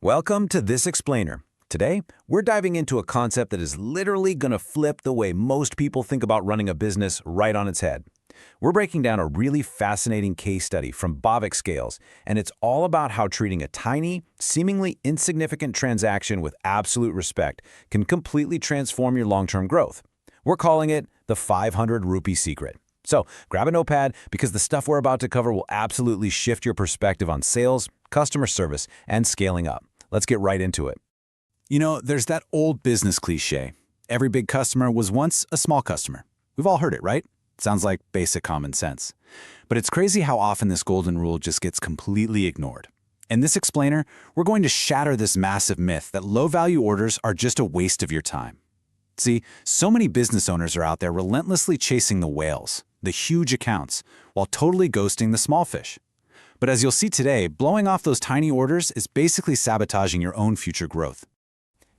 Welcome to This Explainer. Today, we're diving into a concept that is literally going to flip the way most people think about running a business right on its head. We're breaking down a really fascinating case study from Bhavikscales, and it's all about how treating a tiny, seemingly insignificant transaction with absolute respect can completely transform your long-term growth. We're calling it the 500 rupee secret. So grab a notepad because the stuff we're about to cover will absolutely shift your perspective on sales, customer service, and scaling up. Let's get right into it. You know, there's that old business cliche. Every big customer was once a small customer. We've all heard it, right? Sounds like basic common sense. But it's crazy how often this golden rule just gets completely ignored. In this explainer, we're going to shatter this massive myth that low-value orders are just a waste of your time. See, so many business owners are out there relentlessly chasing the whales, the huge accounts, while totally ghosting the small fish. But as you'll see today, blowing off those tiny orders is basically sabotaging your own future growth.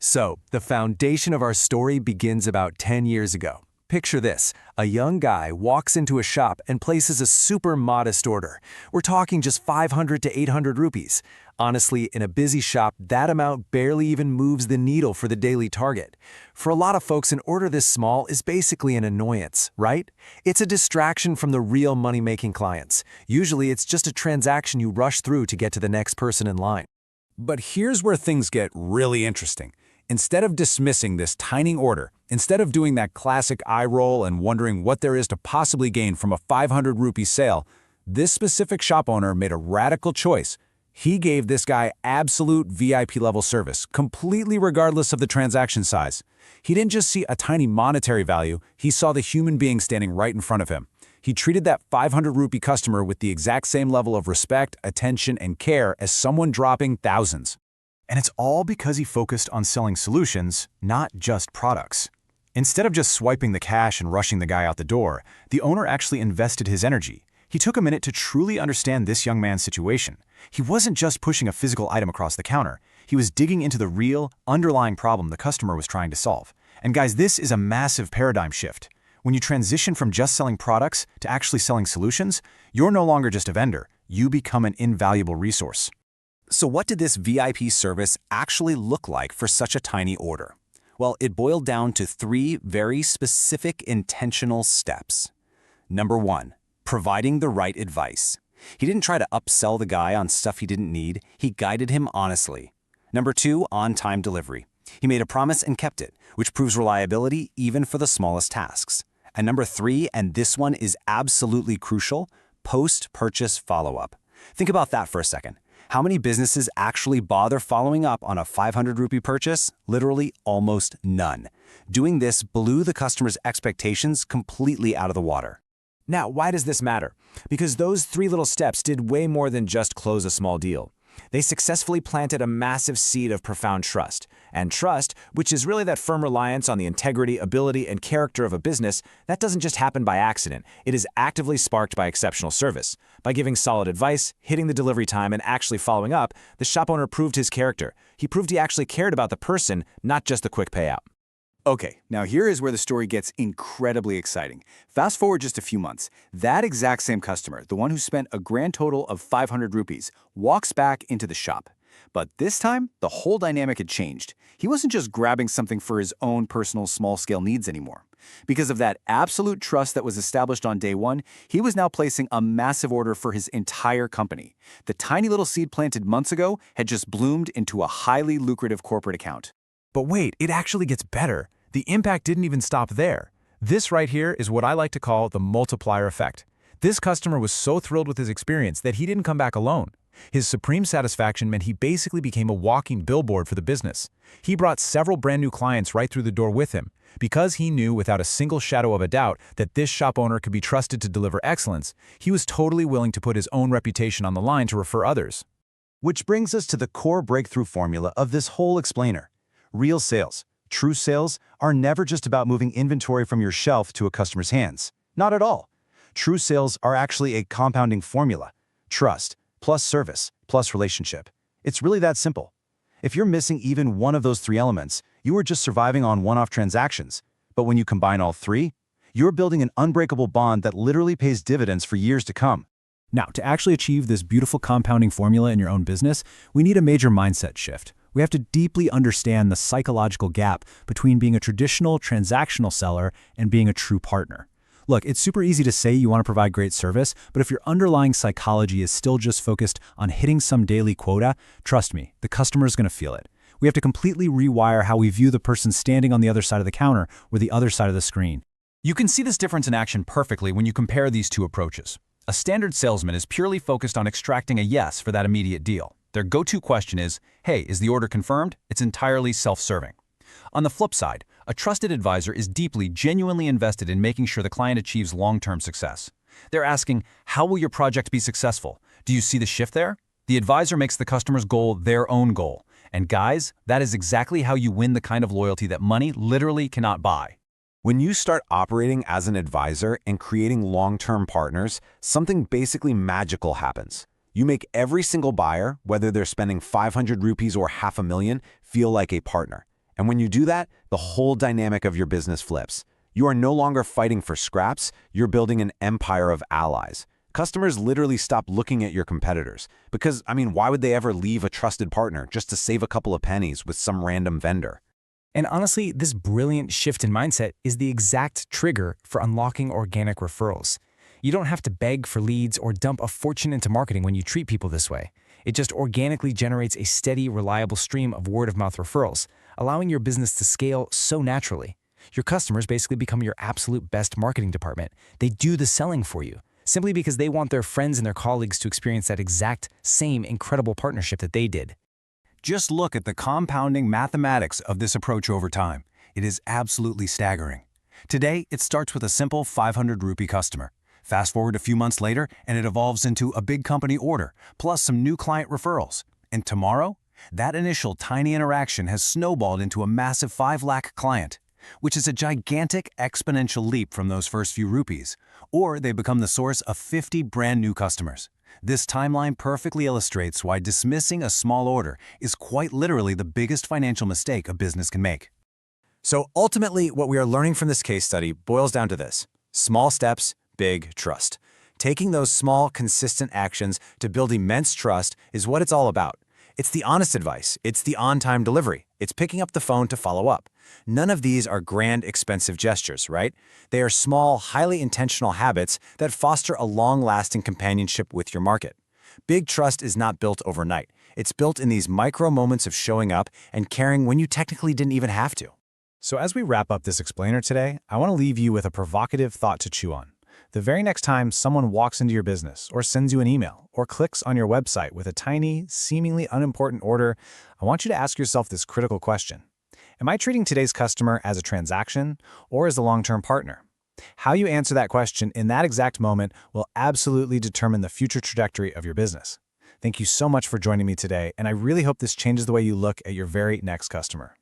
So, the foundation of our story begins about 10 years ago. Picture this, a young guy walks into a shop and places a super modest order. We're talking just 500 to 800 rupees. Honestly, in a busy shop, that amount barely even moves the needle for the daily target. For a lot of folks, an order this small is basically an annoyance, right? It's a distraction from the real money-making clients. Usually, it's just a transaction you rush through to get to the next person in line. But here's where things get really interesting. Instead of dismissing this tiny order, instead of doing that classic eye roll and wondering what there is to possibly gain from a 500 rupee sale, this specific shop owner made a radical choice. He gave this guy absolute VIP level service, completely regardless of the transaction size. He didn't just see a tiny monetary value, he saw the human being standing right in front of him. He treated that 500 rupee customer with the exact same level of respect, attention, and care as someone dropping thousands. And it's all because he focused on selling solutions, not just products. Instead of just swiping the cash and rushing the guy out the door, the owner actually invested his energy. He took a minute to truly understand this young man's situation. He wasn't just pushing a physical item across the counter. He was digging into the real, underlying problem the customer was trying to solve. And guys, this is a massive paradigm shift. When you transition from just selling products to actually selling solutions, you're no longer just a vendor. You become an invaluable resource. So what did this VIP service actually look like for such a tiny order? Well, it boiled down to three very specific intentional steps. Number one, providing the right advice. He didn't try to upsell the guy on stuff he didn't need. He guided him honestly. Number two, on-time delivery. He made a promise and kept it, which proves reliability even for the smallest tasks. And number three, and this one is absolutely crucial, post-purchase follow-up. Think about that for a second. How many businesses actually bother following up on a 500 rupee purchase? Literally almost none. Doing this blew the customer's expectations completely out of the water. Now, why does this matter? Because those three little steps did way more than just close a small deal. They successfully planted a massive seed of profound trust. And trust, which is really that firm reliance on the integrity, ability, and character of a business, that doesn't just happen by accident. It is actively sparked by exceptional service. By giving solid advice, hitting the delivery time, and actually following up, the shop owner proved his character. He proved he actually cared about the person, not just the quick payout. Okay, now here is where the story gets incredibly exciting. Fast forward just a few months. That exact same customer, the one who spent a grand total of 500 rupees, walks back into the shop. But this time, the whole dynamic had changed. He wasn't just grabbing something for his own personal small-scale needs anymore. Because of that absolute trust that was established on day one, he was now placing a massive order for his entire company. The tiny little seed planted months ago had just bloomed into a highly lucrative corporate account. But wait, it actually gets better. The impact didn't even stop there. This right here is what I like to call the multiplier effect. This customer was so thrilled with his experience that he didn't come back alone. His supreme satisfaction meant he basically became a walking billboard for the business. He brought several brand new clients right through the door with him. Because he knew without a single shadow of a doubt that this shop owner could be trusted to deliver excellence, he was totally willing to put his own reputation on the line to refer others. Which brings us to the core breakthrough formula of this whole explainer. Real sales. True sales are never just about moving inventory from your shelf to a customer's hands. Not at all. True sales are actually a compounding formula. Trust, plus service, plus relationship. It's really that simple. If you're missing even one of those three elements, you are just surviving on one-off transactions. But when you combine all three, you're building an unbreakable bond that literally pays dividends for years to come. Now, to actually achieve this beautiful compounding formula in your own business, we need a major mindset shift. We have to deeply understand the psychological gap between being a traditional transactional seller and being a true partner. Look, it's super easy to say you want to provide great service, but if your underlying psychology is still just focused on hitting some daily quota, trust me, the customer is going to feel it. We have to completely rewire how we view the person standing on the other side of the counter or the other side of the screen. You can see this difference in action perfectly when you compare these two approaches. A standard salesman is purely focused on extracting a yes for that immediate deal. Their go-to question is, hey, is the order confirmed? It's entirely self-serving. On the flip side, a trusted advisor is deeply, genuinely invested in making sure the client achieves long-term success. They're asking, how will your project be successful? Do you see the shift there? The advisor makes the customer's goal their own goal. And guys, that is exactly how you win the kind of loyalty that money literally cannot buy. When you start operating as an advisor and creating long-term partners, something basically magical happens. You make every single buyer, whether they're spending 500 rupees or $500,000, feel like a partner. And when you do that, the whole dynamic of your business flips. You are no longer fighting for scraps, you're building an empire of allies. Customers literally stop looking at your competitors. Because, why would they ever leave a trusted partner just to save a couple of pennies with some random vendor? And honestly, this brilliant shift in mindset is the exact trigger for unlocking organic referrals. You don't have to beg for leads or dump a fortune into marketing when you treat people this way. It just organically generates a steady, reliable stream of word-of-mouth referrals, allowing your business to scale so naturally. Your customers basically become your absolute best marketing department. They do the selling for you, simply because they want their friends and their colleagues to experience that exact same incredible partnership that they did. Just look at the compounding mathematics of this approach over time. It is absolutely staggering. Today, it starts with a simple 500 rupee customer. Fast forward a few months later, and it evolves into a big company order, plus some new client referrals. And tomorrow, that initial tiny interaction has snowballed into a massive 5 lakh client, which is a gigantic exponential leap from those first few rupees. Or they become the source of 50 brand new customers. This timeline perfectly illustrates why dismissing a small order is quite literally the biggest financial mistake a business can make. So ultimately, what we are learning from this case study boils down to this: small steps, big trust. Taking those small, consistent actions to build immense trust is what it's all about. It's the honest advice. It's the on-time delivery. It's picking up the phone to follow up. None of these are grand, expensive gestures, right? They are small, highly intentional habits that foster a long-lasting companionship with your market. Big trust is not built overnight. It's built in these micro moments of showing up and caring when you technically didn't even have to. So as we wrap up this explainer today, I want to leave you with a provocative thought to chew on. The very next time someone walks into your business or sends you an email or clicks on your website with a tiny, seemingly unimportant order, I want you to ask yourself this critical question. Am I treating today's customer as a transaction or as a long-term partner? How you answer that question in that exact moment will absolutely determine the future trajectory of your business. Thank you so much for joining me today, and I really hope this changes the way you look at your very next customer.